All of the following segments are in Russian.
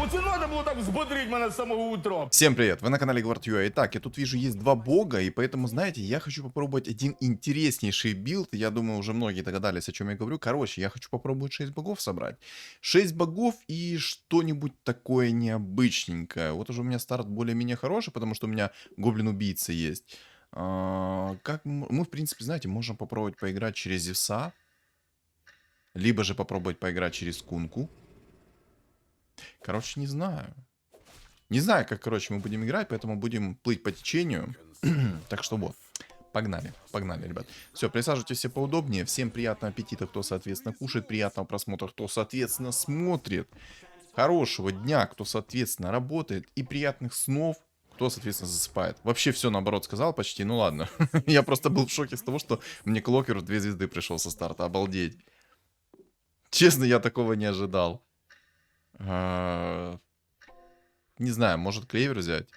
Оце надо було так взбодрить мене з самого утра. Всем привет, вы на канале Гвард.ua. Итак, я тут вижу есть два бога, и поэтому, знаете, я хочу попробовать один интереснейший билд. Я думаю, уже многие догадались, о чем я говорю. Короче, я хочу попробовать 6 богов собрать. 6 богов и что-нибудь такое необычненькое. Вот уже у меня старт более-менее хороший, потому что у меня гоблин-убийца есть. Мы, в принципе, знаете, можем попробовать поиграть через Зевса. Либо же попробовать поиграть через Кунку. Короче, не знаю. Не знаю, как, короче, мы будем играть, поэтому будем плыть по течению. Так что вот, погнали, погнали, ребят. Все, присаживайтесь все поудобнее. Всем приятного аппетита, кто, соответственно, кушает. Приятного просмотра, кто, соответственно, смотрит. Хорошего дня, кто, соответственно, работает. И приятных снов, кто, соответственно, засыпает. Вообще все наоборот сказал почти, ну ладно. Я просто был в шоке с того, что мне Клокер в 2 звезды пришел со старта. Обалдеть. Честно, я такого не ожидал. Не знаю, может клевер взять.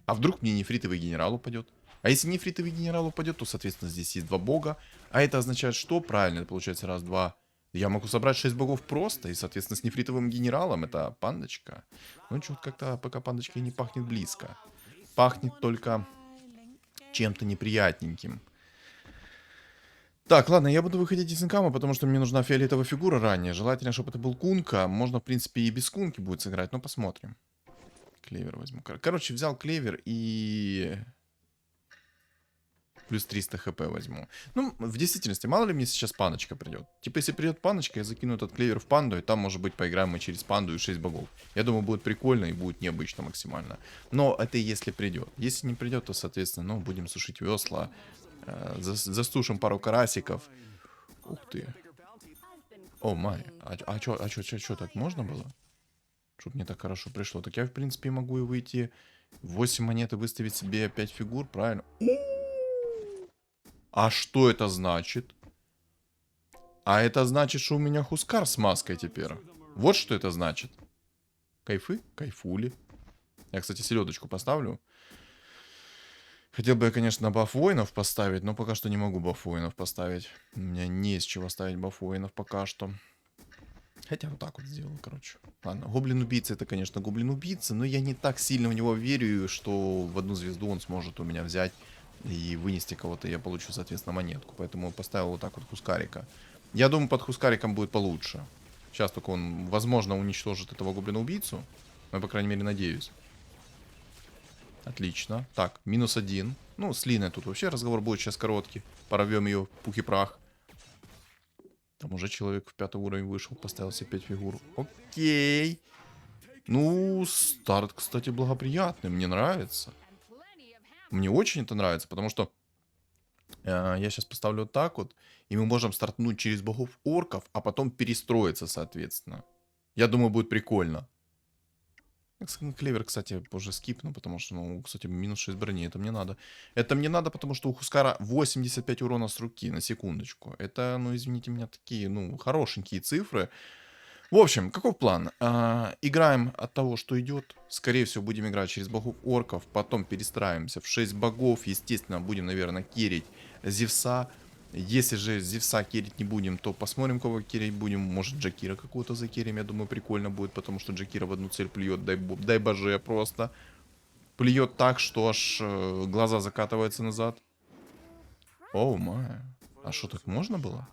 А вдруг мне нефритовый генерал упадет? А если нефритовый генерал упадет, то, соответственно, здесь есть 2 бога. А это означает что? Правильно, это получается раз, два. Я могу собрать 6 богов просто. И, соответственно, с нефритовым генералом это пандочка. Ну, что-то как-то пока пандочка и не пахнет близко. Пахнет только чем-то неприятненьким. Так, ладно, я буду выходить из инкама, потому что мне нужна фиолетовая фигура ранее. Желательно, чтобы это был кунка. Можно, в принципе, и без кунки будет сыграть, но посмотрим. Клевер возьму. Короче, взял клевер и... Плюс 300 хп возьму. Ну, в действительности, мало ли мне сейчас паночка придет. Типа, если придет паночка, я закину этот клевер в панду, и там, может быть, поиграем мы через панду и 6 богов. Я думаю, будет прикольно и будет необычно максимально. Но это если придет. Если не придет, то, соответственно, ну, будем сушить весла. Засушим пару карасиков. Ух ты. О, май. А чё, так можно было? Чтоб мне так хорошо пришло. Так я, в принципе, могу и выйти 8 монет и выставить себе 5 фигур, правильно? А что это значит? А это значит, что у меня Хускар с маской теперь. Вот что это значит. Кайфы? Кайфули. Я, кстати, селедочку поставлю. Хотел бы я, конечно, баф воинов поставить, но пока что не могу баф воинов поставить. У меня не из чего ставить баф воинов пока что. Хотя вот так вот сделал, короче. Ладно, гоблин-убийца это, конечно, гоблин-убийца, но я не так сильно в него верю, что в 1 звезду он сможет у меня взять и вынести кого-то, и я получу, соответственно, монетку. Поэтому поставил вот так вот Хускарика. Я думаю, под Хускариком будет получше. Сейчас только он, возможно, уничтожит этого гоблина-убийцу. Но я, по крайней мере, надеюсь. Отлично. Так, -1. Ну, с Линой тут вообще разговор будет сейчас короткий. Порвем ее в пух и прах. Там уже человек в 5 уровень вышел, поставил себе 5 фигур. Окей. Ну, старт, кстати, благоприятный. Мне нравится. Мне очень это нравится, потому что я сейчас поставлю вот так вот, и мы можем стартнуть через богов орков, а потом перестроиться, соответственно. Я думаю, будет прикольно. Клевер, кстати, позже скипну, потому что, ну, кстати, -6 брони, это мне надо. Это мне надо, потому что у Хускара 85 урона с руки, на секундочку. Это, ну, извините меня, такие, ну, хорошенькие цифры. В общем, каков план? Играем от того, что идет. Скорее всего, будем играть через богов орков, потом перестраиваемся в 6 богов. Естественно, будем, наверное, керить Зевса. Если же Зевса керить не будем, то посмотрим, кого керить будем. Может, Джакира какого-то закерим. Я думаю, прикольно будет, потому что Джакира в одну цель плюет. Дай боже, просто. Плюет так, что аж глаза закатываются назад. Оу, май. А что, так можно было?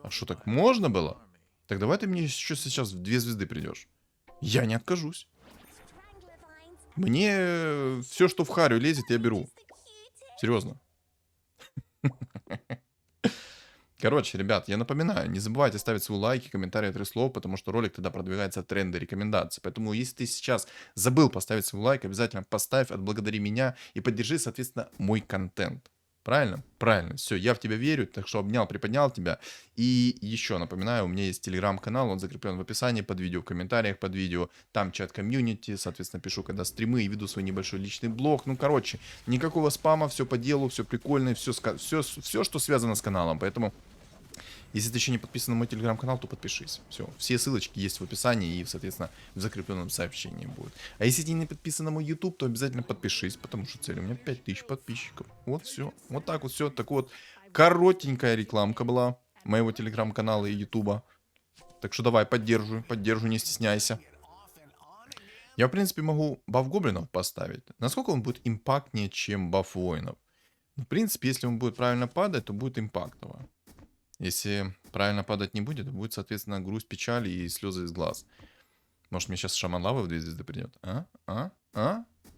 А что, так можно было? Так давай ты мне еще сейчас в 2 звезды придешь. Я не откажусь. Мне все, что в харю лезет, я беру. Серьезно. Короче, ребят, я напоминаю, не забывайте ставить свои лайки, комментарии, 3 слова, потому что ролик тогда продвигается в тренды рекомендаций. Поэтому, если ты сейчас забыл поставить свой лайк, обязательно поставь, отблагодари меня и поддержи, соответственно, мой контент. Правильно? Правильно. Все, я в тебя верю, так что обнял, приподнял тебя. И еще напоминаю, у меня есть телеграм-канал, он закреплен в описании под видео, в комментариях под видео. Там чат комьюнити, соответственно, пишу, когда стримы и веду свой небольшой личный блог. Ну, короче, никакого спама, все по делу, все прикольно, все, что связано с каналом. Поэтому, если ты еще не подписан на мой телеграм-канал, то подпишись. Все ссылочки есть в описании и, соответственно, в закрепленном сообщении будет. А если ты не подписан на мой YouTube, то обязательно подпишись, потому что цель у меня 5000 подписчиков. Вот все. Вот так вот все. Так вот, коротенькая рекламка была моего телеграм-канала и ютуба. Так что давай, поддерживай, не стесняйся. Я, в принципе, могу баф гоблинов поставить. Насколько он будет импактнее, чем баф воинов? Ну, в принципе, если он будет правильно падать, то будет импактово. Если правильно падать не будет, то будет, соответственно, грусть печали и слезы из глаз. Может, мне сейчас шаман лавы в 2 звезды придет?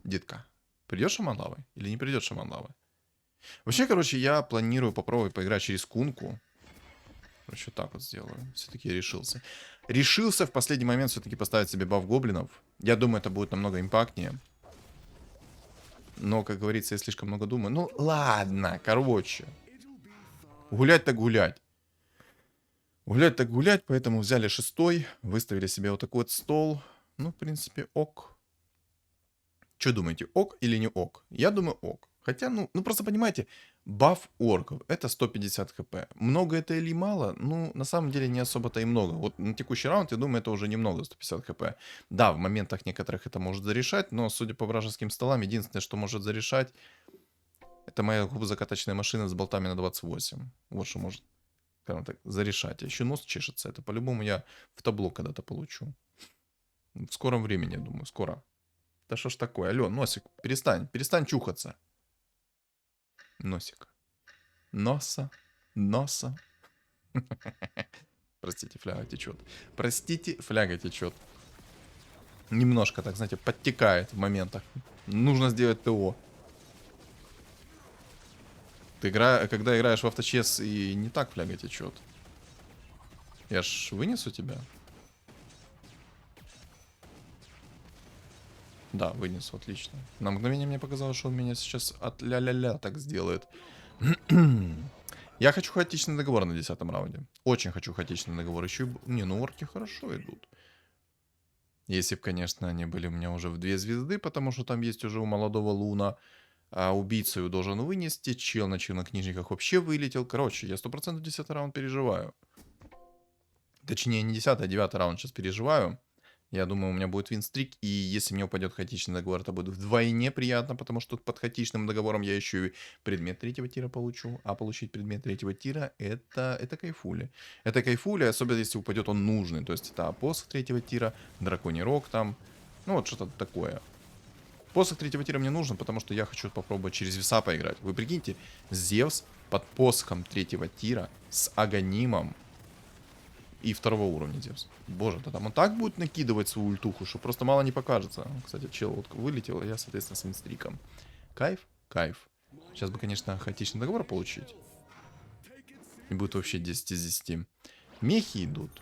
Детка, придет шаман лавы или не придет шаман лавы? Вообще, короче, я планирую попробовать поиграть через кунку. Короче, так вот сделаю. Все-таки я решился. Решился в последний момент все-таки поставить себе баф гоблинов. Я думаю, это будет намного импактнее. Но, как говорится, я слишком много думаю. Ну, ладно, короче. Гулять так гулять. Гулять так гулять, поэтому взяли 6-й, выставили себе вот такой вот стол. Ну, в принципе, ок. Что думаете, ок или не ок? Я думаю, ок. Хотя, ну просто понимаете, баф орков это 150 хп. Много это или мало? Ну, на самом деле не особо-то и много. Вот на текущий раунд, я думаю, это уже немного, 150 хп. Да, в моментах некоторых это может зарешать, но, судя по вражеским столам, единственное, что может зарешать, это моя закаточная машина с болтами на 28. Вот что может, скажем так, зарешать. А еще нос чешется. Это по-любому я в табло когда-то получу. В скором времени, я думаю, скоро. Да что ж такое? Алло, носик, перестань чухаться. Носик. Носа. Простите, фляга течет. Простите, фляга течет. Немножко, так, знаете, подтекает в моментах. Нужно сделать ТО. Когда играешь в авточес, и не так фляга течет. Я ж вынесу тебя. Да, вынесу, отлично. На мгновение мне показалось, что он меня сейчас от ля-ля-ля так сделает. Я хочу хаотичный договор на 10-м раунде. Очень хочу хаотичный договор. Еще и... Не, ну орки хорошо идут. Если бы, конечно, они были у меня уже в 2 звезды, потому что там есть уже у молодого Луна. А убийцу должен вынести. Чел на чернокнижниках вообще вылетел. Короче, я 100% 10-й раунд переживаю. Точнее, не 10-й, а 9-й раунд сейчас переживаю. Я думаю, у меня будет винстрик, и если мне упадет хаотичный договор, это будет вдвойне приятно, потому что под хаотичным договором я еще и предмет 3-го тира получу, а получить предмет 3-го тира это кайфули. Это кайфули, особенно если упадет он нужный, то есть это посох 3-го тира, драконий рог там, ну вот что-то такое. Посох 3-го тира мне нужен, потому что я хочу попробовать через веса поиграть. Вы прикиньте, Зевс под посохом 3-го тира с Аганимом и 2-го уровня Зевс. Боже, да там он так будет накидывать свою ультуху, что просто мало не покажется. Кстати, чел вот вылетел, а я, соответственно, с винстриком. Кайф? Кайф. Сейчас бы, конечно, хаотичный договор получить. И будет вообще 10 из 10. Мехи идут.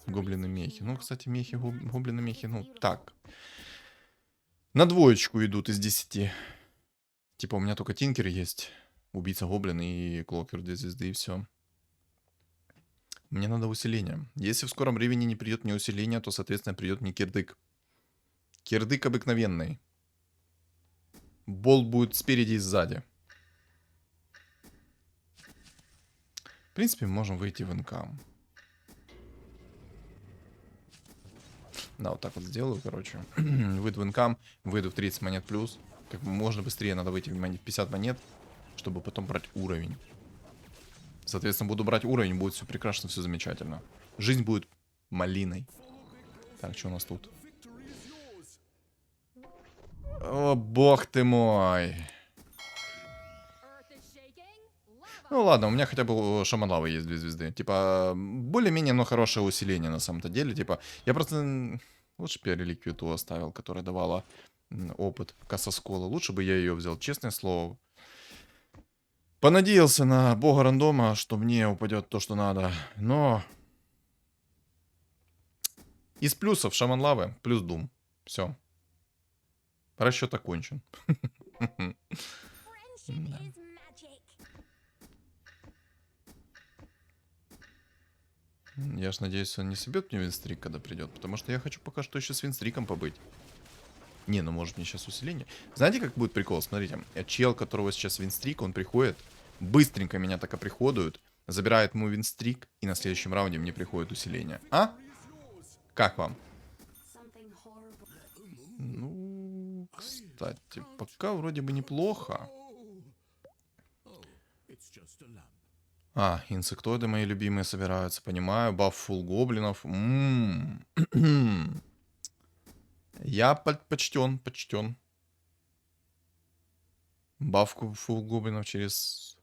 Гоблины мехи. Ну, кстати, мехи, гоблины мехи, ну, так. На 2 идут из 10. Типа у меня только Тинкер есть. Убийца гоблин и Клокер 2 звезды, и все. Мне надо усиление. Если в скором времени не придет мне усиление, то, соответственно, придет мне кирдык. Кирдык обыкновенный. Болт будет спереди и сзади. В принципе, мы можем выйти в НК. Да, вот так вот сделаю, короче. Выйду в НК, выйду в 30 монет плюс. Как можно быстрее надо выйти в 50 монет, чтобы потом брать уровень. Соответственно, буду брать уровень, будет все прекрасно, все замечательно. Жизнь будет малиной. Так, что у нас тут? О, бог ты мой. Ну ладно, у меня хотя бы шаман лавы есть 2 звезды. Типа, более-менее, но хорошее усиление на самом-то деле. Типа, я просто... Лучше бы я реликвию ту оставил, которая давала опыт кассоскола. Лучше бы я ее взял, честное слово. Понадеялся на бога рандома, что мне упадет то, что надо. Но... Из плюсов шаман лавы плюс дум. Все. Расчет окончен. Я ж надеюсь, он не собьет мне винстрик, когда придет, потому что я хочу пока что еще с винстриком побыть. Не, ну может мне сейчас усиление. Знаете, как будет прикол? Смотрите, чел, которого сейчас винстрик, он приходит, быстренько меня так оприходует, забирает мой винстрик, и на следующем раунде мне приходит усиление. А? Как вам? Ну, кстати, пока вроде бы неплохо. А, инсектоиды мои любимые собираются, понимаю. Баф фулл гоблинов. Я почтен. Бафку фул гоблинов через...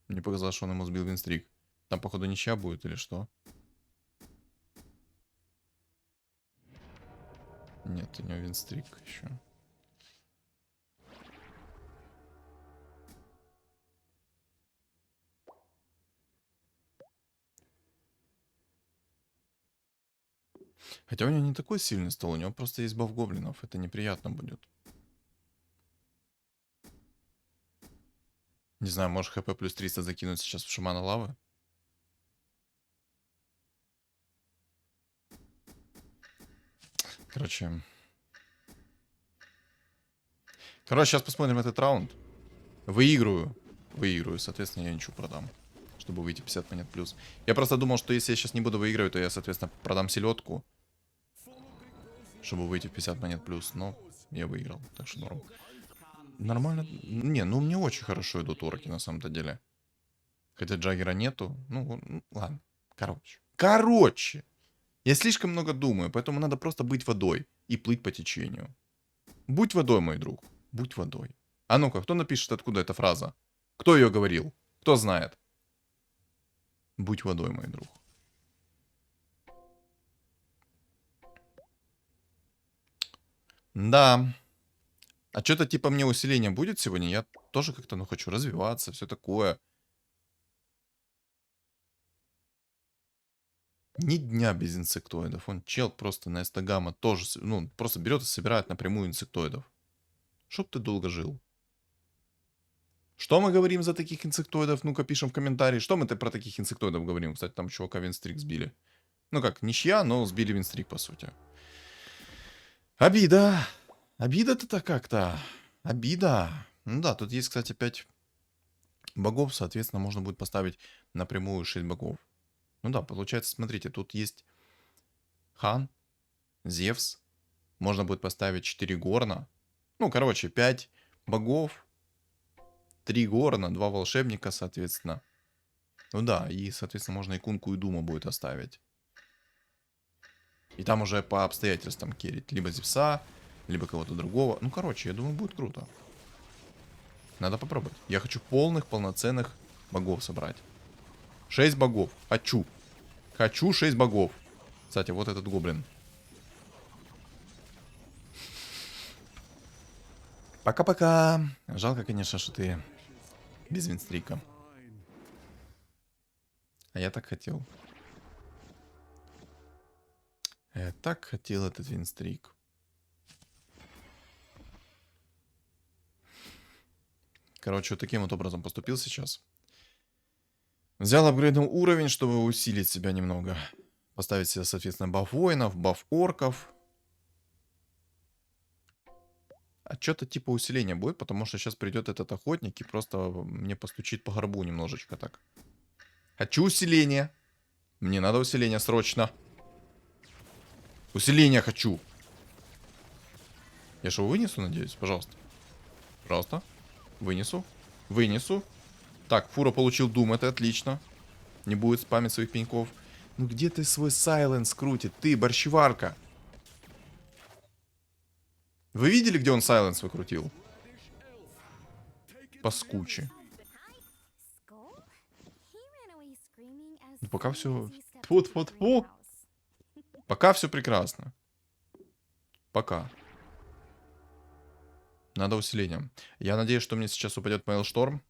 Мне показалось, что он ему сбил винстрик. Там, походу, ничья будет или что? Нет, у него винстрик еще. Хотя у него не такой сильный стол, у него просто есть баф гоблинов. Это неприятно будет. Не знаю, можешь хп плюс 300 закинуть сейчас в шамана лавы? Короче, сейчас посмотрим этот раунд. Выиграю, соответственно, я ничего продам, чтобы выйти 50 монет плюс. Я просто думал, что если я сейчас не буду выигрывать, то я, соответственно, продам селедку, чтобы выйти в 50 монет плюс, но я выиграл, так что норм. Нормально. Не, ну мне очень хорошо идут уроки на самом-то деле. Хотя Джаггера нету. Ну, ладно. Короче. Я слишком много думаю, поэтому надо просто быть водой и плыть по течению. Будь водой, мой друг. Будь водой. А ну-ка, кто напишет, откуда эта фраза? Кто ее говорил? Кто знает? Будь водой, мой друг. Да. А что-то типа мне усиление будет сегодня? Я тоже как-то, ну, хочу развиваться, все такое. Ни дня без инсектоидов. Он чел просто на эстагама тоже, ну, просто берет и собирает напрямую инсектоидов. Чтоб ты долго жил. Что мы говорим за таких инсектоидов? Ну-ка, пишем в комментарии. Что мы про таких инсектоидов говорим? Кстати, там чувака винстрик сбили. Ну как, ничья, но сбили винстрик, по сути. Обида. Обида-то как-то. Обида. Ну да, тут есть, кстати, 5 богов. Соответственно, можно будет поставить напрямую 6 богов. Ну да, получается, смотрите, тут есть Хан, Зевс. Можно будет поставить 4 Горна. Ну, короче, 5 богов. 3 Горна, 2 волшебника, соответственно. Ну да, и, соответственно, можно и Кунку, и Дума будет оставить. И там уже по обстоятельствам керить. Либо Зевса, либо кого-то другого. Ну, короче, я думаю, будет круто. Надо попробовать. Я хочу полноценных богов собрать. 6 богов. Хочу. Хочу 6 богов. Кстати, вот этот гоблин. Пока-пока. Жалко, конечно, что ты без винстрика. А я так хотел. Я так хотел этот винстрик. Короче, вот таким вот образом поступил сейчас. Взял, апгрейднул уровень, чтобы усилить себя немного. Поставить себе, соответственно, баф воинов, баф орков. А что-то типа усиления будет, потому что сейчас придет этот охотник и просто мне постучит по горбу немножечко так. Хочу усиление. Мне надо усиление срочно. Усиление хочу. Я же его вынесу, надеюсь? Пожалуйста. Пожалуйста. Вынесу. Вынесу. Так, Фура получил Дум, это отлично. Не будет спамить своих пеньков. Ну где ты свой сайленс крутит? Ты, борщеварка. Вы видели, где он сайленс выкрутил? Паскуче. Ну, пока все... Тьфу-тьфу-тьфу. Пока все прекрасно. Пока. Надо усиление. Я надеюсь, что мне сейчас упадет Мейлшторм,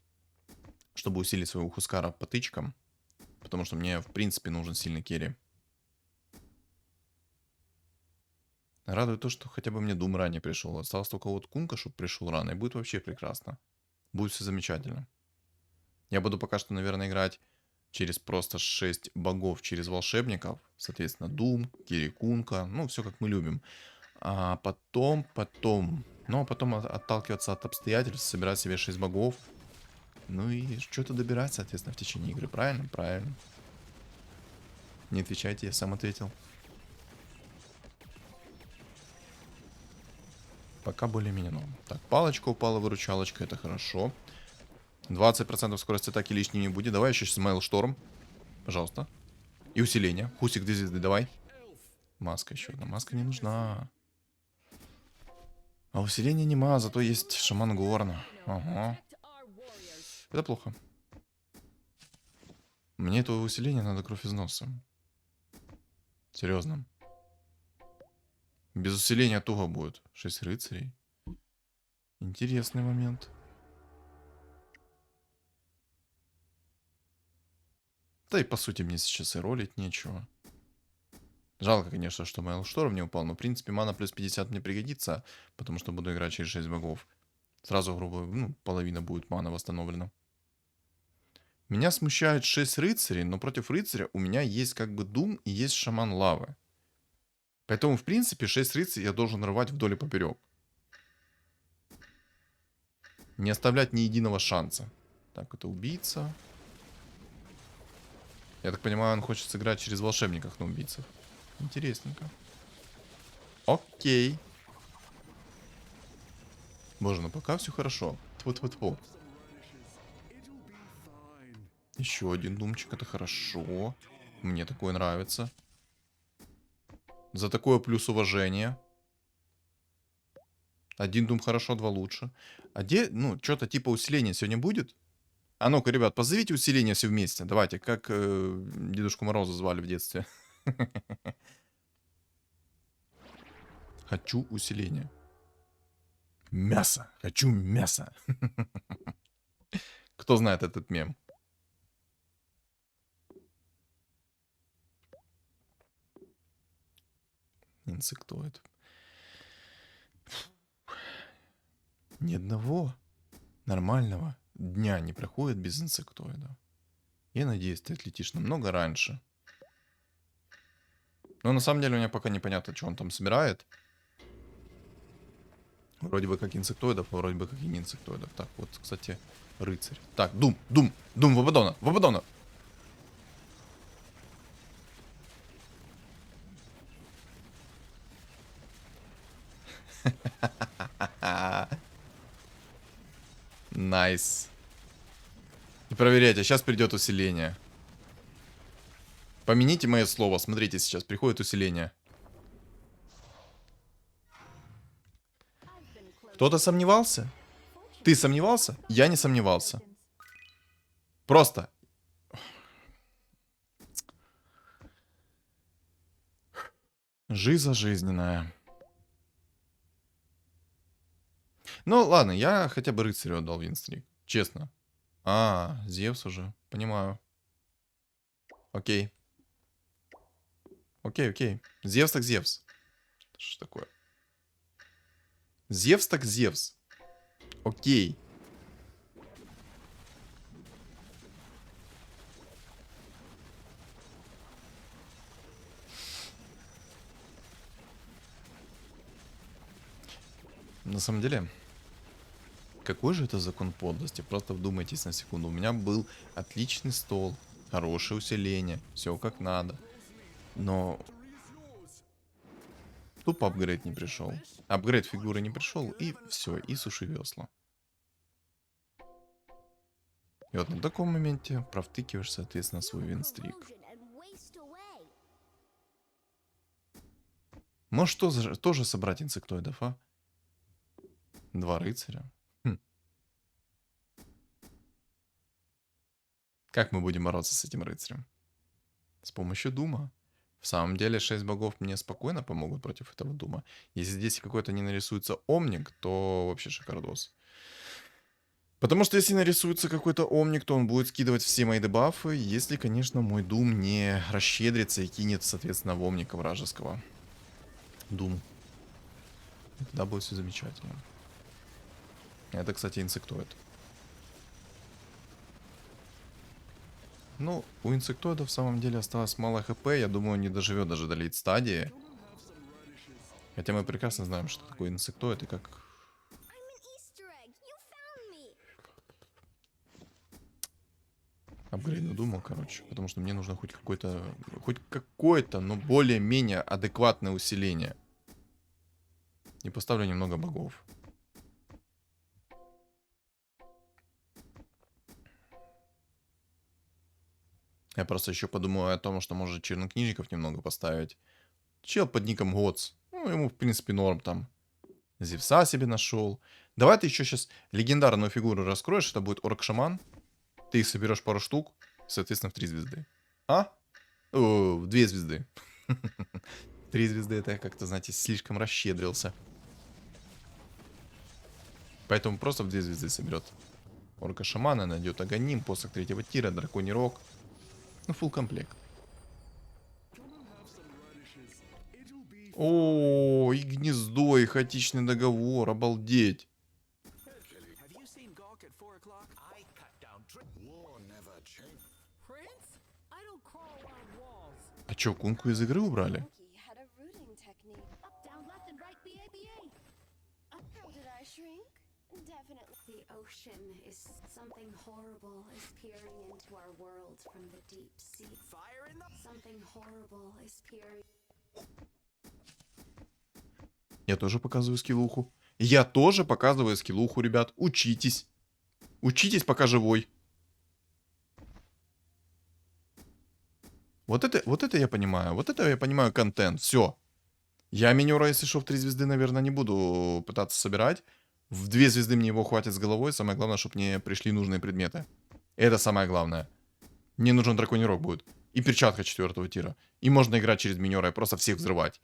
чтобы усилить своего Хускара по тычкам. Потому что мне, в принципе, нужен сильный керри. Радует то, что хотя бы мне Дум ранее пришел. Осталось только вот Кунка, чтобы пришел рано. И будет вообще прекрасно. Будет все замечательно. Я буду пока что, наверное, играть через просто 6 богов, через волшебников. Соответственно, Дум, Керри, Кунка. Ну, все как мы любим. А потом... Ну, а потом отталкиваться от обстоятельств, собирать себе 6 богов. Ну и что-то добирать, соответственно, в течение игры. Правильно? Правильно. Не отвечайте, я сам ответил. Пока более-менее норм. Так, палочка упала, выручалочка, это хорошо. 20% скорости атаки лишней не будет. Давай еще Смайл Шторм. Пожалуйста. И усиление. Хусик 2 звезды, давай. Маска еще одна. Маска не нужна. А усиления нема, зато есть шаман Горна. Ага. Это плохо. Мне этого усиления надо кровь из носа. Серьезно. Без усиления туго будет. 6 рыцарей. Интересный момент. Да и по сути мне сейчас и ролить нечего. Жалко, конечно, что Мейлшторм не упал, но в принципе мана плюс 50 мне пригодится, потому что буду играть через 6 богов. Сразу, грубо, ну, половина будет мана восстановлена. Меня смущает 6 рыцарей, но против рыцаря у меня есть как бы Дум и есть шаман лавы. Поэтому, в принципе, 6 рыцарей я должен рвать вдоль и поперек. Не оставлять ни единого шанса. Так, это убийца. Я так понимаю, он хочет сыграть через волшебников на убийцах. Интересненько. Окей. Боже, ну пока все хорошо. Тьфу-тьфу-тьфу. Еще один думчик, это хорошо. Мне такое нравится. За такое плюс уважение. Один дум хорошо, два лучше. А где, ну, что-то типа усиления сегодня будет? А ну-ка, ребят, позовите усиление все вместе. Давайте, как Дедушку Мороза звали в детстве. Хочу усиление. Мясо. Хочу мясо. Кто знает этот мем? Инсектоид. Ни одного нормального дня не проходит без инсектоида. Я надеюсь, ты отлетишь намного раньше. Но на самом деле у меня пока непонятно, что он там собирает. Вроде бы как инсектоидов, а вроде бы как и не инсектоидов. Так, вот, кстати, рыцарь. Так, Дум, в Абадона, в Абадона. Найс. И проверяйте, сейчас придет усиление. Помяните мое слово. Смотрите, сейчас приходит усиление. Кто-то сомневался? Ты сомневался? Я не сомневался. Просто. Жиза жизненная. Ну, ладно, я хотя бы рыцарю отдал винстрик. Честно. А, Зевс уже. Понимаю. Окей. Окей, окей. Зевс так Зевс. Что ж такое? Зевс так Зевс. Окей. На самом деле, какой же это закон подлости? Просто вдумайтесь на секунду. У меня был отличный стол, хорошее усиление, все как надо. Но тупо апгрейд не пришел. Апгрейд фигуры не пришел, и все, и суши весла. И вот на таком моменте провтыкиваешь, соответственно, свой винстрик. Может, тоже собрать инсектоидов, а? 2 рыцаря. Хм. Как мы будем бороться с этим рыцарем? С помощью Дума. В самом деле 6 богов мне спокойно помогут против этого Дума. Если здесь какой-то не нарисуется Омник, то вообще шикардос. Потому что если нарисуется какой-то Омник, то он будет скидывать все мои дебафы, если, конечно, мой Дум не расщедрится и кинет, соответственно, в Омника вражеского. Дум. И тогда будет все замечательно. Это, кстати, инсектоид. Ну, у инсектоида в самом деле осталось мало хп. Я думаю, он не доживет даже до лейт стадии. Хотя мы прекрасно знаем, что такое инсектоид и как... Апгрейдну думал, короче. Потому что мне нужно хоть какое-то, но более-менее адекватное усиление. И поставлю немного богов. Я просто еще подумаю о том, что может чернокнижников немного поставить. Чел под ником Гоц. Ну, ему, в принципе, норм там. Зевса себе нашел. Давай ты еще сейчас легендарную фигуру раскроешь. Это будет орк-шаман. Ты их соберешь пару штук. Соответственно, в 3 звезды. А? О, в 2 звезды. 3 звезды это я как-то, знаете, слишком расщедрился. Поэтому просто в 2 звезды соберет. Орка-шамана найдет Аганим, посох 3-го тира, драконий рог. Ну, фулл комплект. О, и гнездо, и хаотичный договор, обалдеть. А чё, кунку из игры убрали? Я тоже показываю скиллуху. Я тоже показываю скиллуху, ребят. Учитесь. Учитесь, пока живой. Вот это я понимаю. Вот это я понимаю контент. Все. Я минера, если что, в 3 звезды, наверное, не буду пытаться собирать. В 2 звезды мне его хватит с головой. Самое главное, чтобы мне пришли нужные предметы. Это самое главное. Мне нужен драконий рог будет. И перчатка 4-го тира. И можно играть через минера и просто всех взрывать.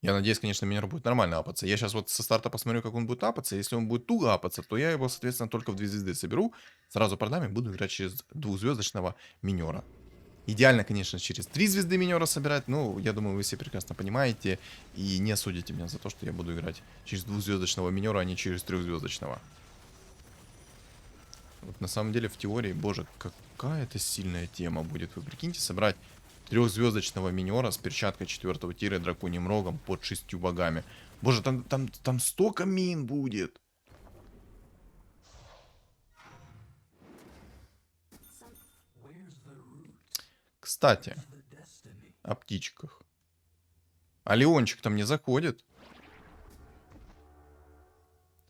Я надеюсь, конечно, минер будет нормально апаться. Я сейчас вот со старта посмотрю, как он будет апаться. Если он будет туго апаться, то я его, соответственно, только в 2 звезды соберу. Сразу продам и буду играть через 2-звездочного минера. Идеально, конечно, через 3 звезды минера собирать. Ну, я думаю, вы все прекрасно понимаете. И не осудите меня за то, что я буду играть через 2-звездочного минера, а не через 3-звездочного. Вот на самом деле, в теории, боже, какая это сильная тема будет. Вы прикиньте, собрать 3-звездочного минера с перчаткой 4-го тира и драконьим рогом под 6 богами. Боже, там столько мин будет. Кстати, о птичках. А Леончик там не заходит.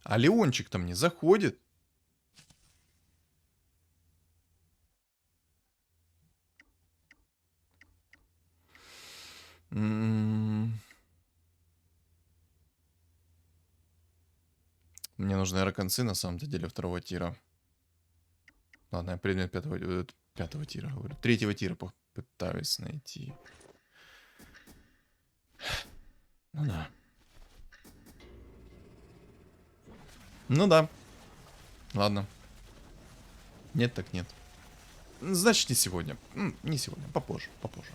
А Леончик там не заходит. Мне нужны арканцы на самом-то деле 2-го тира. Ладно, я предмет 5-го тира говорю. 3-го тира попытаюсь найти. Ну да. Ну да. Ладно. Нет так нет. Значит, не сегодня. Не сегодня, попозже, попозже.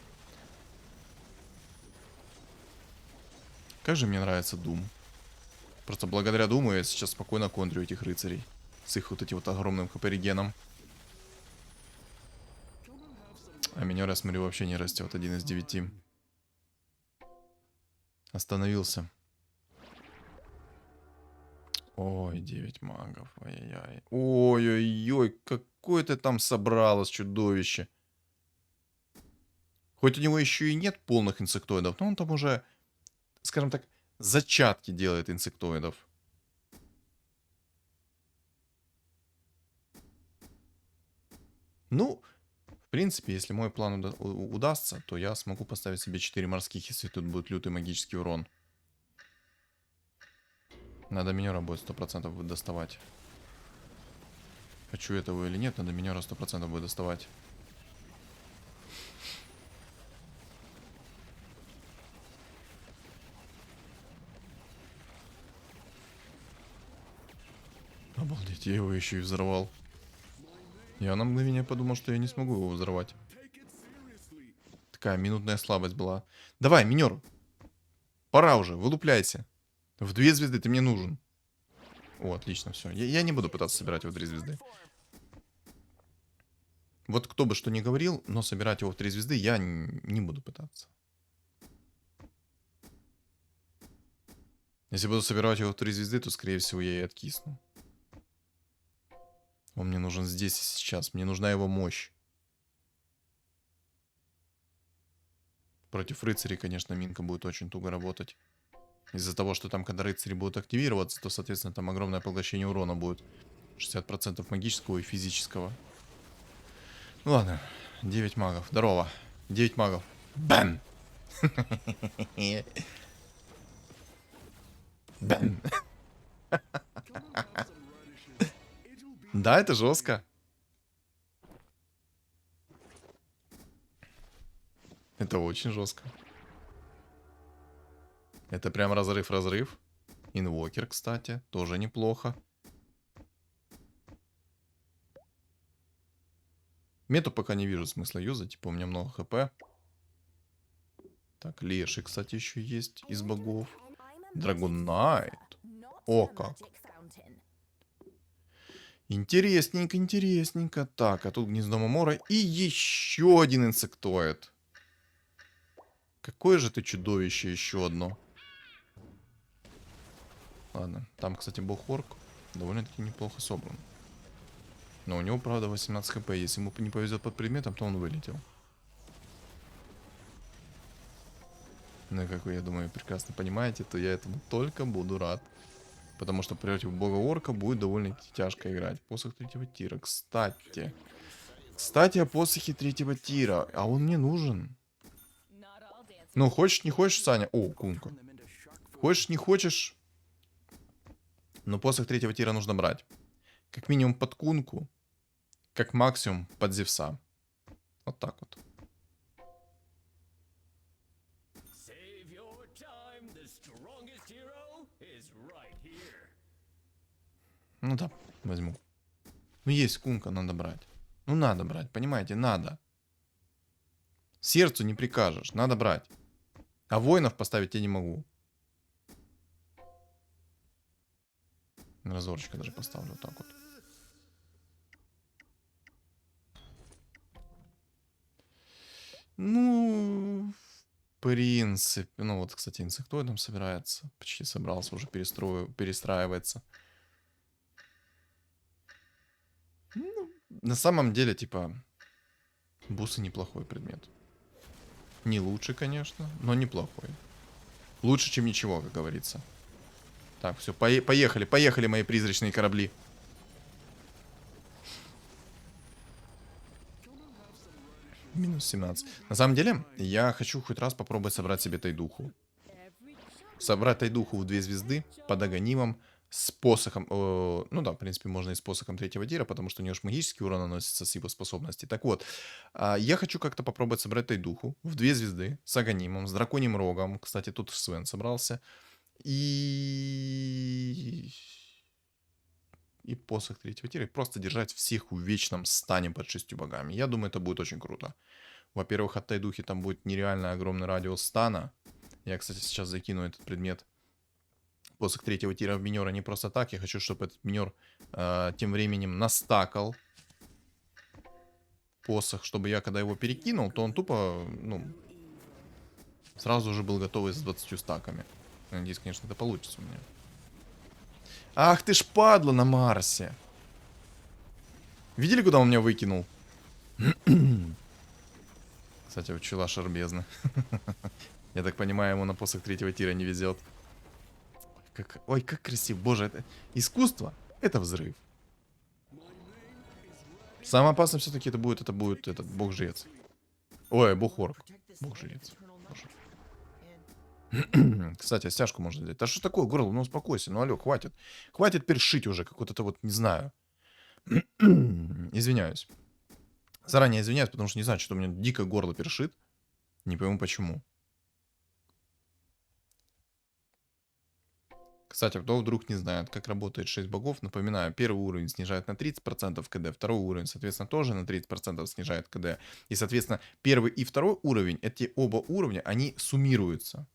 Как же мне нравится Doom. Просто благодаря Думу я сейчас спокойно контрю этих рыцарей. С их вот этим вот огромным хп-регеном. А минер, я смотрю, вообще не растет. 1 из 9. Остановился. Ой, 9 магов. Ай-яй-яй. Ой-ой-ой, какое ты там собралось, чудовище. Хоть у него еще и нет полных инсектоидов, но он там уже, скажем так, зачатки делает инсектоидов. Ну, в принципе, если мой план удастся, то я смогу поставить себе 4 морских, если тут будет лютый магический урон. Надо минера будет 100% будет доставать. Хочу этого или нет, надо минера 100% будет доставать. Обалдеть, я его еще и взорвал. Я на мгновение подумал, что я не смогу его взорвать. Такая минутная слабость была. Давай, минер. Пора уже, вылупляйся. В 2 звезды ты мне нужен. О, отлично, все. Я не буду пытаться собирать его в 3 звезды. Вот кто бы что ни говорил, но собирать его в 3 звезды я не буду пытаться. Если буду собирать его в 3 звезды, то, скорее всего, я и откисну. Он мне нужен здесь и сейчас. Мне нужна его мощь. Против рыцарей, конечно, минка будет очень туго работать. Из-за того, что там, когда рыцари будут активироваться, то, соответственно, там огромное поглощение урона будет. 60% магического и физического. Ну ладно, 9 магов. Здорово. 9 магов. Бэм! Бэм. Да, это жестко. Это очень жестко. Это прям разрыв-разрыв. Инвокер, кстати, тоже неплохо. Мету пока не вижу смысла юзать, типа у меня много хп. Так, Леший, кстати, еще есть из богов. Драгунайт. О, как. Интересненько, интересненько. Так, а тут гнездо Мамора и еще один инсектоид. Какое же ты чудовище, еще одно. Ладно, там, кстати, бог-орк довольно-таки неплохо собран. Но у него, правда, 18 хп. Если ему не повезет под предметом, то он вылетел. Ну, как вы, я думаю, прекрасно понимаете, то я этому только буду рад. Потому что против бога-орка будет довольно-таки тяжко играть. Посох третьего тира, кстати. Кстати, о посохе третьего тира. А он мне нужен. Ну, хочешь, не хочешь, Саня? О, кунка. Хочешь, не хочешь? Но посох третьего тира нужно брать. Как минимум под кунку. Как максимум под Зевса. Вот так вот. Ну да, возьму. Ну есть кунка, надо брать. Ну надо брать, понимаете, надо. Сердцу не прикажешь, надо брать. А воинов поставить я не могу. Разорчика даже поставлю вот так вот. Ну, в принципе. Ну вот, кстати, инсектоидом собирается. Почти собрался, уже перестраивается. Ну, на самом деле, типа, бусы неплохой предмет. Не лучше, конечно, но неплохой. Лучше, чем ничего, как говорится. Так, все, поехали, поехали, мои призрачные корабли. Минус 17. На самом деле, я хочу хоть раз попробовать собрать себе тайдуху. Собрать тайдуху в 2 звезды под аганимом с посохом. Ну да, в принципе, можно и с посохом третьего тира, потому что у него же магический урон наносится с его способностей. Так вот, я хочу как-то попробовать собрать тайдуху в 2 звезды с аганимом, с драконьим рогом. Кстати, тут Свен собрался. И посох третьего тира. И просто держать всех в вечном стане под 6 богами. Я думаю, это будет очень круто. Во-первых, от тайдухи там будет нереально огромный радиус стана. Я, кстати, сейчас закину этот предмет. Посох третьего тира в минера не просто так. Я хочу, чтобы этот минер тем временем настакал посох, чтобы я, когда его перекинул, то он тупо, ну, сразу же был готовый с 20 стаками. Надеюсь, конечно, это получится у меня. Ах ты ж падла на Марсе. Видели, куда он меня выкинул? Кстати, учила шарбезно. Я так понимаю, ему на посох третьего тира не везет. Ой, как красиво. Боже, это искусство. Это взрыв. Самое опасное все-таки это будет этот бог-жрец. Ой, бог-орк. Бог-жрец. Кстати, стяжку можно взять. А что такое, горло? Ну, успокойся. Ну, алло, хватит. Хватит першить уже, как вот это вот, не знаю. Извиняюсь. Заранее извиняюсь, потому что не знаю, что у меня дико горло першит. Не пойму почему. Кстати, кто вдруг не знает, как работает 6 богов, напоминаю, первый уровень снижает на 30% КД, второй уровень, соответственно, тоже на 30% снижает КД. И, соответственно, первый и второй уровень, эти оба уровня, они суммируются.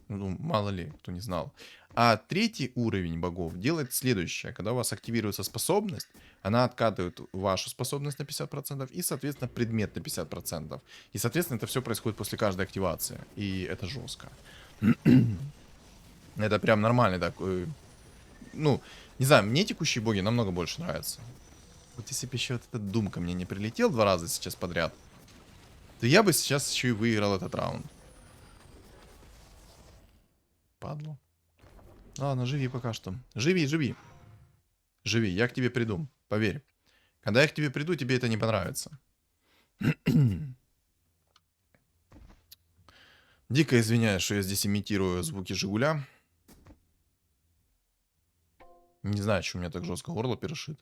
Ну, мало ли, кто не знал. А третий уровень богов делает следующее. Когда у вас активируется способность, она откатывает вашу способность на 50% и, соответственно, предмет на 50%. И, соответственно, это все происходит после каждой активации. И это жестко. Это прям нормальный такой... Ну, не знаю, мне текущие боги намного больше нравятся. Вот если бы еще вот этот Дум ко мне не прилетел 2 раза сейчас подряд, то я бы сейчас еще и выиграл этот раунд. Падло. Ладно, живи пока что. Живи, живи. Живи, я к тебе приду, поверь. Когда я к тебе приду, тебе это не понравится. Дико извиняюсь, что я здесь имитирую звуки Жигуля. Не знаю, что у меня так жестко горло перешит.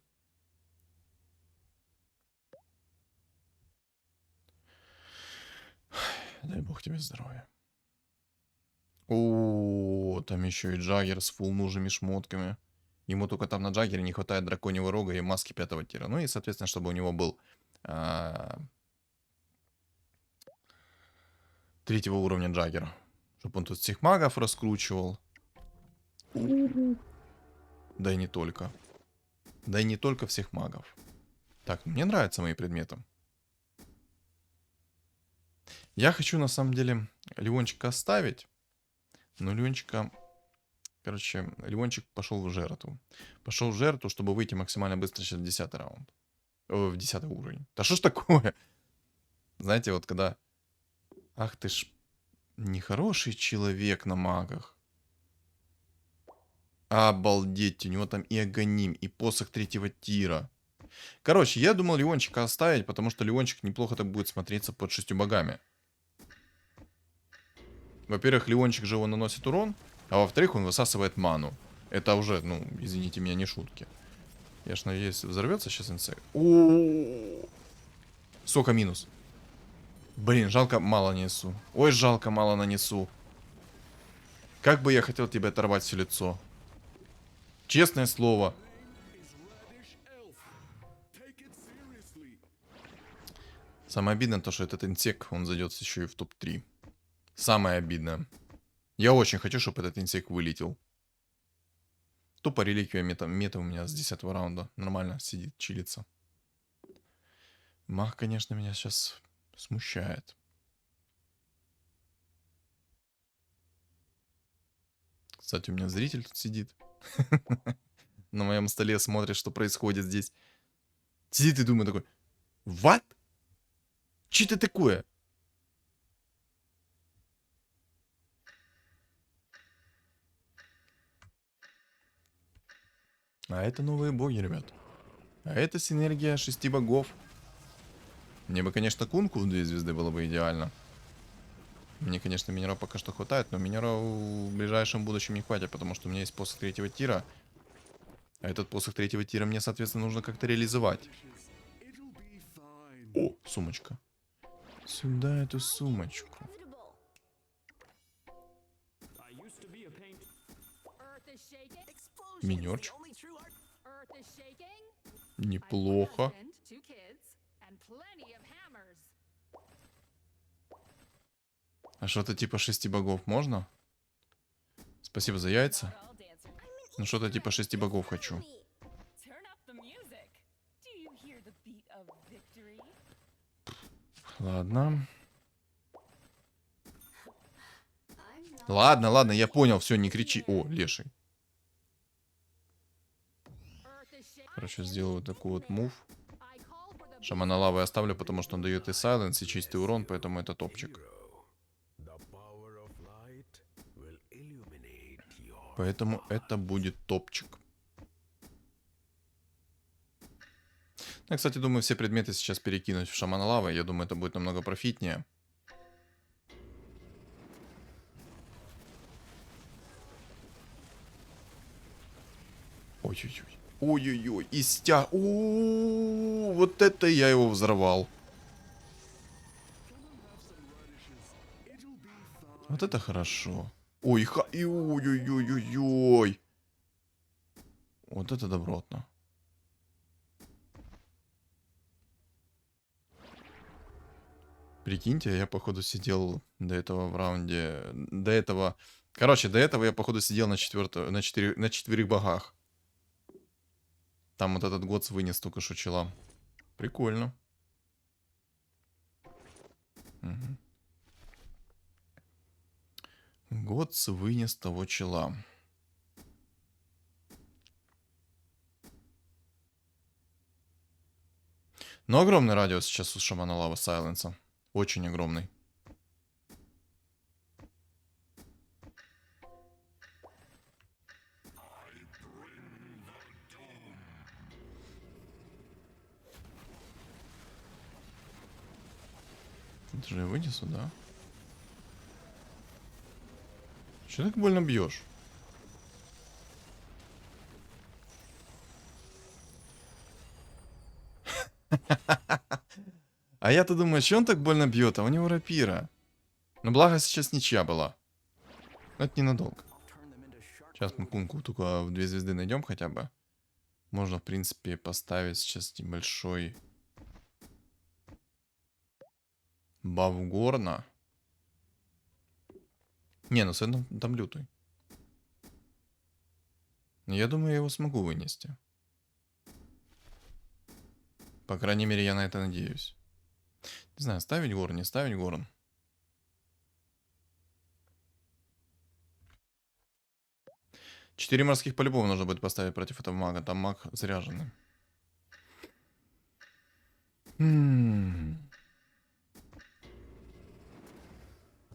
Дай бог тебе здоровья. О, там еще и Джаггер с фулл-нужными шмотками. Ему только там на Джаггере не хватает драконьего рога и маски 5-го тира. Ну и, соответственно, чтобы у него был 3-го уровня Джаггер. Чтобы он тут всех магов раскручивал. Да и не только. Да и не только всех магов. Так, мне нравятся мои предметы. Я хочу, на самом деле, Леончика оставить. Но Леончика... Короче, Леончик пошел в жертву. Пошел в жертву, чтобы выйти максимально быстро через 10-й раунд. О, в 10-й уровень. Да что ж такое? Знаете, вот когда... Ах ты ж нехороший человек на магах. Обалдеть, у него там и Аганим, и посох 3-го тира. Короче, я думал Леончика оставить, потому что Леончик неплохо так будет смотреться под 6 богами. Во-первых, Леончик же его наносит урон, а во-вторых, он высасывает ману. Это уже, ну, извините меня, не шутки. Я ж надеюсь, взорвется сейчас инсект. Сколько минус? Блин, жалко, мало нанесу. Ой, жалко, мало нанесу. Как бы я хотел тебе оторвать все лицо. Честное слово. Самое обидное то, что этот инсект, он зайдет еще и в топ-3. Самое обидное. Я очень хочу, чтобы этот инсект вылетел. Тупо реликвия мета у меня с 10-го раунда. Нормально сидит, чилится. Мах, конечно, меня сейчас смущает. Кстати, у меня зритель тут сидит. На моем столе смотрит, что происходит здесь. Сидит и думает такой: what? Че это такое? А это новые боги, ребят. А это синергия 6 богов. Мне бы, конечно, кунку в 2 звезды было бы идеально. Мне, конечно, минера пока что хватает, но минера в ближайшем будущем не хватит, потому что у меня есть посох 3-го тира. А этот посох 3-го тира мне, соответственно, нужно как-то реализовать. О, сумочка. Сюда эту сумочку. Минерчик. Неплохо. А что-то типа 6 богов можно? Спасибо за яйца. Ну что-то типа 6 богов хочу. Ладно. Ладно, ладно, я понял, все, не кричи. О, леший. Короче, сделаю такой вот мув. Шамана лавы оставлю, потому что он дает и сайленс, и чистый урон, поэтому это топчик. Поэтому это будет топчик. Я, кстати, думаю, все предметы сейчас перекинуть в шамана лавы. Я думаю, это будет намного профитнее. Ой-ой-ой. Ой-ой-ой. Истя. Вот это я его взорвал. Вот это хорошо. Ой, ой-ой-ой-ой-ой. Вот это добротно. Прикиньте, я, походу, сидел до этого в раунде... До этого... Короче, до этого я, походу, сидел на 4 богах. Там вот этот год вынес только что чела. Прикольно. Угу. Год вынес того чела. Но огромный радиус сейчас у шамана лавы сайленса. Очень огромный. Это же я вынесу, да? Че так больно бьешь? А я-то думаю, что он так больно бьет, а у него рапира. Но благо сейчас ничья была. Но это ненадолго. Сейчас мы кунку только в 2 звезды найдем хотя бы. Можно, в принципе, поставить сейчас небольшой баф горна. Не, ну Свен там лютый. Но я думаю, я его смогу вынести. По крайней мере, я на это надеюсь. Не знаю, ставить горн, не ставить горн. Четыре морских по-любому нужно будет поставить против этого мага. Там маг заряженный.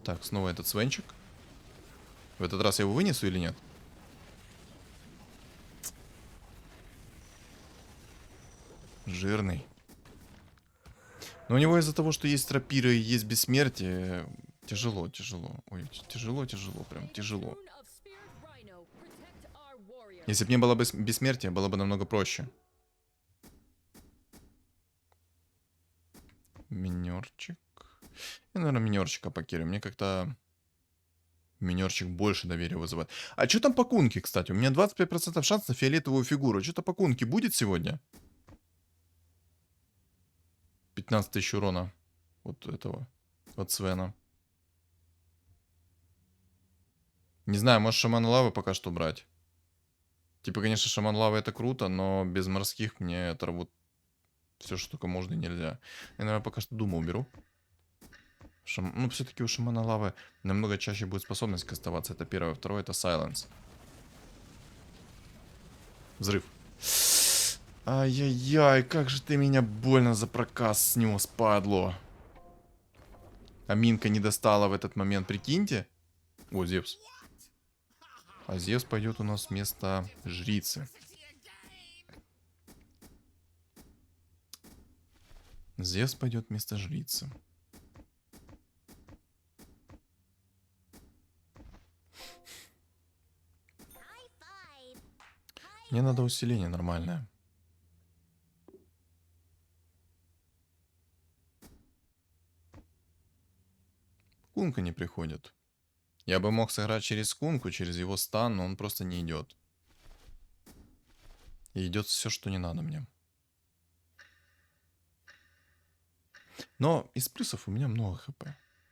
Так, снова этот свенчик. В этот раз я его вынесу или нет? Жирный. Но у него из-за того, что есть рапира и есть бессмертие, тяжело. Ой, тяжело, прям тяжело. Если бы не было бессмертия, было бы намного проще. Минерчик. Я, наверное, минерчика покерю. Мне как-то минерчик больше доверия вызывает. А что там по кунке, кстати? У меня 25% шанс на фиолетовую фигуру. Что-то по кунке будет сегодня? 15 тысяч урона. Вот этого. От Свена. Не знаю, может шаман лавы пока что брать. Типа, конечно, шаман лавы это круто, но без морских мне это вот все, что только можно и нельзя. Я, наверное, пока что Думу уберу. Ну, все-таки у шамана лавы намного чаще будет способность кастоваться. Это первое. Второе, это Silence. Взрыв. Ай-яй-яй, как же ты меня больно за проказ снес, падло. А Минка не достала в этот момент, прикиньте. О, Зевс. А Зевс пойдет у нас вместо жрицы. Зевс пойдет вместо жрицы. Мне надо усиление нормальное. Кунка не приходит. Я бы мог сыграть через кунку, через его стан, но он просто не идет. И идет все, что не надо мне. Но из плюсов у меня много хп.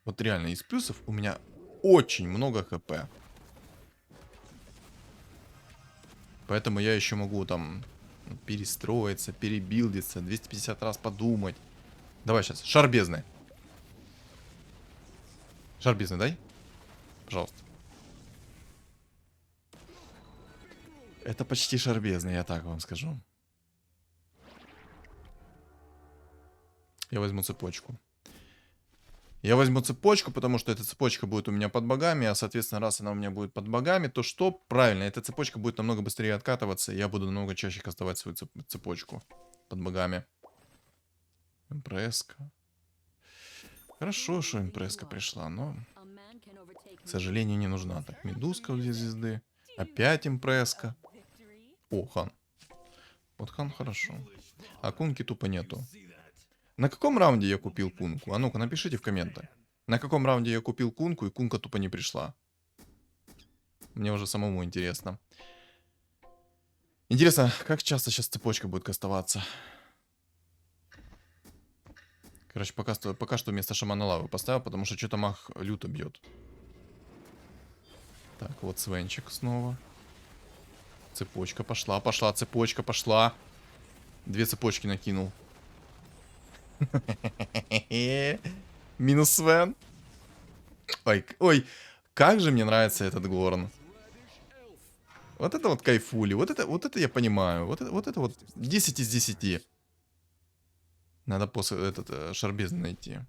Вот реально, из плюсов у меня очень много хп. Поэтому я еще могу там перестроиться, перебилдиться, 250 раз подумать. Давай сейчас, шар бездны. Шар бездны дай. Пожалуйста. Это почти шар бездны, я так вам скажу. Я возьму цепочку. Я возьму цепочку, потому что эта цепочка будет у меня под богами, а, соответственно, раз она у меня будет под богами, то что? Правильно, эта цепочка будет намного быстрее откатываться, и я буду намного чаще кастовать свою цепочку под богами. Импресска. Хорошо, что импресска пришла, но, к сожалению, не нужна. Так, медузка в 2 звезды. Опять импресска. О, хан. Вот хан хорошо. А кунки тупо нету. На каком раунде я купил кунку? А ну-ка, напишите в комментах. На каком раунде я купил кунку, и кунка тупо не пришла? Мне уже самому интересно. Интересно, как часто сейчас цепочка будет кастоваться? Короче, пока что вместо шамана лавы поставил, потому что что-то маг люто бьет. Так, вот свенчик снова. Цепочка пошла, цепочка пошла. 2 цепочки накинул. Минус Свен. Ой, как же мне нравится этот горн. Вот это вот кайфули. Вот это я понимаю. Вот это вот 10 из 10. Надо после этот шар бездны найти.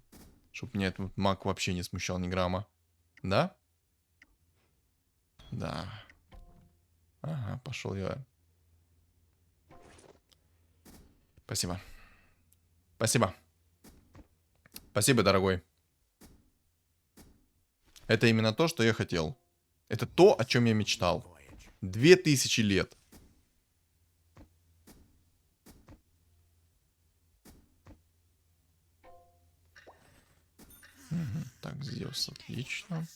Чтоб меня этот маг вообще не смущал ни грамма. Да? Да. Ага, пошел я. Спасибо. Спасибо. Спасибо, дорогой. Это именно то, что я хотел. Это то, о чем я мечтал. 2000 лет. Так, Зевс, отлично.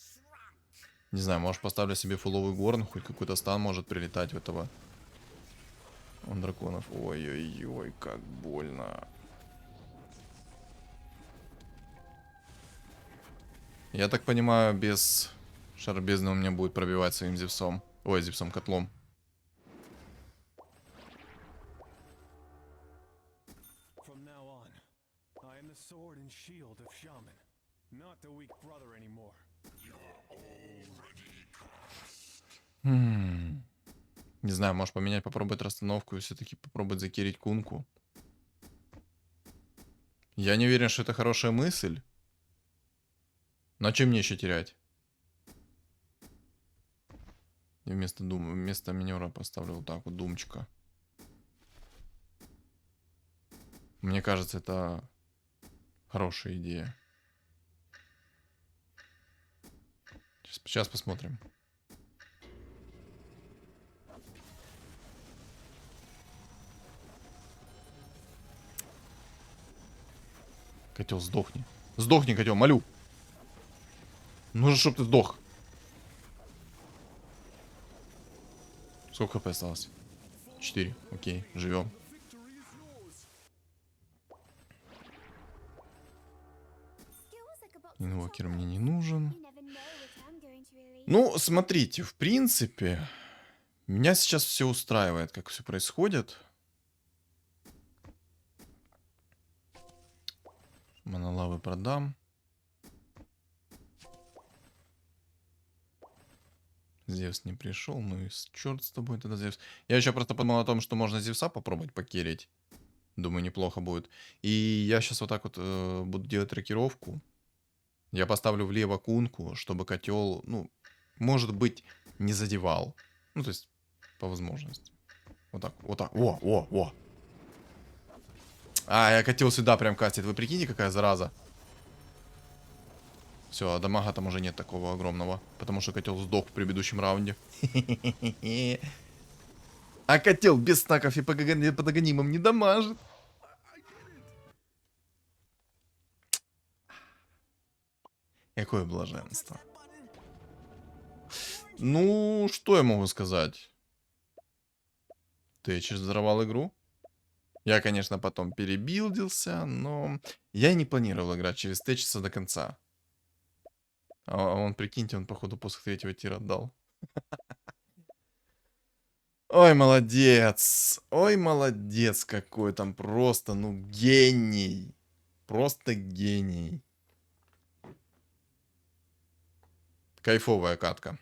Не знаю, может поставлю себе фуловый горн, хоть какой-то стан может прилетать в этого. Он драконов. Ой-ой-ой, как больно. Я так понимаю, без шарбезны у меня будет пробивать своим Зевсом. Ой, Зевсом котлом. Не знаю, может поменять, попробовать расстановку и все-таки попробовать закирить кунку. Я не уверен, что это хорошая мысль. Но чем мне еще терять? И вместо минера поставлю вот так вот думчика. Мне кажется, это хорошая идея. Сейчас посмотрим. Котел, сдохни. Сдохни, котел, молю. Нужно, чтобы ты сдох. Сколько хп осталось? 4. Окей, живем. Инвокер мне не нужен. Ну, смотрите, в принципе, меня сейчас все устраивает, как все происходит. Монолавы продам. Зевс не пришел, ну и черт с тобой тогда, Зевс. Я еще просто подумал о том, что можно Зевса попробовать покерить. Думаю, неплохо будет. И я сейчас вот так вот буду делать рокировку. Я поставлю влево кунку, чтобы котел, ну, может быть, не задевал. Ну, то есть, по возможности. Вот так, вот так. О. А, я котел сюда прям кастит. Вы прикиньте, какая зараза. Все, а дамага там уже нет такого огромного. Потому что котел сдох в предыдущем раунде. А котел без стаков и под аганимом не дамажит. Какое блаженство. Ну, что я могу сказать? Ты взорвал игру? Я, конечно, потом перебилдился, но я не планировал играть через Течиса до конца. А он, прикиньте, он, походу, после 3-го тира отдал. Ой, молодец. Ой, молодец какой там. Просто, ну, гений. Просто гений. Кайфовая катка.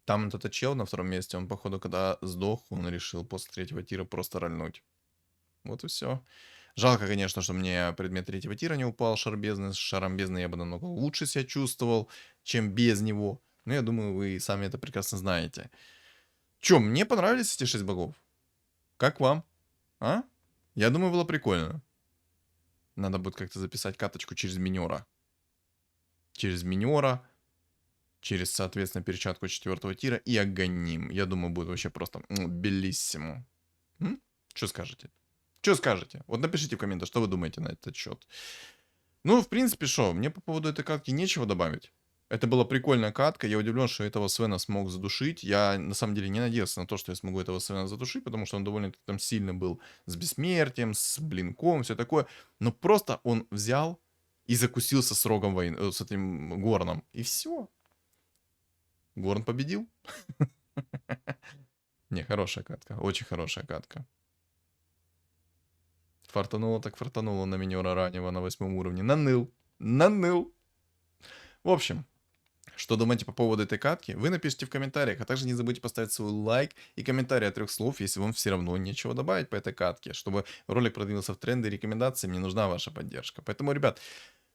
Там вот этот чел на втором месте, он, походу, когда сдох, он решил после 3-го тира просто рольнуть. Вот и все. Жалко, конечно, что мне предмет 3-го тира не упал, шар бездны. С шаром бездны я бы намного лучше себя чувствовал, чем без него. Но я думаю, вы сами это прекрасно знаете. Чё, мне понравились эти 6 богов? Как вам? А? Я думаю, было прикольно. Надо будет как-то записать каточку через минера. Через минера. Через, соответственно, перчатку 4-го тира и аганим. Я думаю, будет вообще просто белиссимо. Что скажете? Что скажете? Вот напишите в комментах, что вы думаете на этот счет. Ну, в принципе, что, мне по поводу этой катки нечего добавить. Это была прикольная катка. Я удивлен, что этого Свена смог задушить. Я, на самом деле, не надеялся на то, что я смогу этого Свена задушить, потому что он довольно там сильно был с бессмертием, с блинком, все такое. Но просто он взял и закусился с рогом войны, с этим Горном. И все. Горн победил. Не, хорошая катка. Очень хорошая катка. Фартануло так фартануло на минера раннего на 8 уровне. Наныл. В общем, что думаете по поводу этой катки, вы напишите в комментариях. А также не забудьте поставить свой лайк и комментарий от 3 слов, если вам все равно нечего добавить по этой катке. Чтобы ролик продвинулся в тренды и рекомендации, мне нужна ваша поддержка. Поэтому, ребят,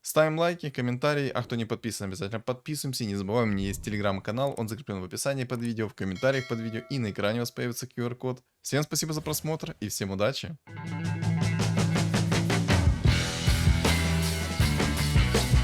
ставим лайки, комментарии, а кто не подписан, обязательно подписываемся. Не забываем, у меня есть телеграм-канал, он закреплен в описании под видео, в комментариях под видео и на экране у вас появится QR-код. Всем спасибо за просмотр и всем удачи!